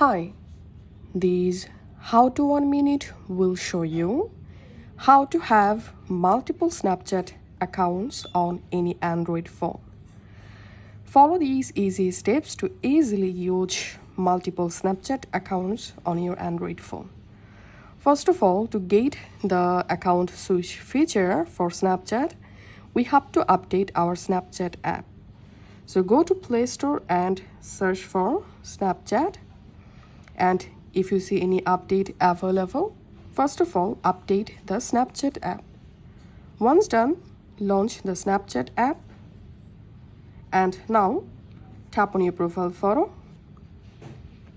Hi, this How to 1 Minute will show you how to have multiple Snapchat accounts on any Android phone. Follow these easy steps to easily use multiple Snapchat accounts on your Android phone. First of all, to get the account switch feature for Snapchat, we have to update our Snapchat app. So go to Play Store and search for Snapchat. And if you see any update available, first of all, update the Snapchat app. Once done, launch the Snapchat app. And now, tap on your profile photo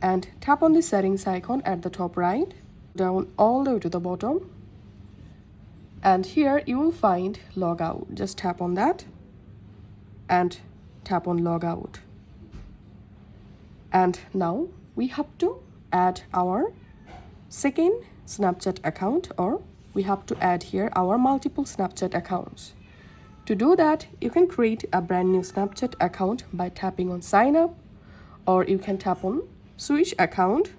and tap on the settings icon at the top right, down all the way to the bottom. And here you will find logout. Just tap on that and tap on logout. And now we have to add our second Snapchat account, or we have to add here our multiple Snapchat accounts. To do that, you can create a brand new Snapchat account by tapping on sign up, or you can tap on switch account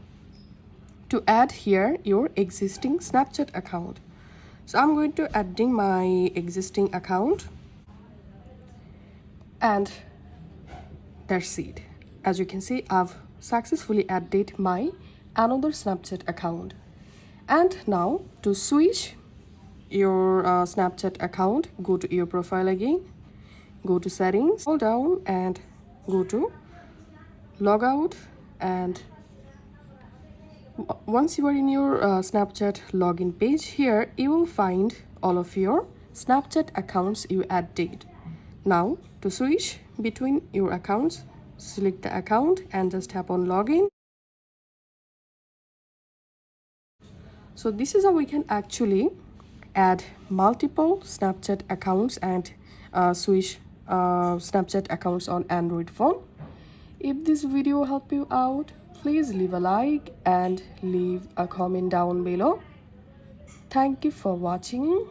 to add here your existing Snapchat account. So I'm going to adding my existing account, and that's it. As you can see, I've successfully added my another Snapchat account. And now to switch your Snapchat account, go to your profile again, go to settings, scroll down and go to logout. And once you are in your Snapchat login page, here you will find all of your Snapchat accounts you added. Now to switch between your accounts, select the account and just tap on login. So this is how we can actually add multiple Snapchat accounts and switch Snapchat accounts on Android phone. If this video helped you out, please leave a like and leave a comment down below. Thank you for watching.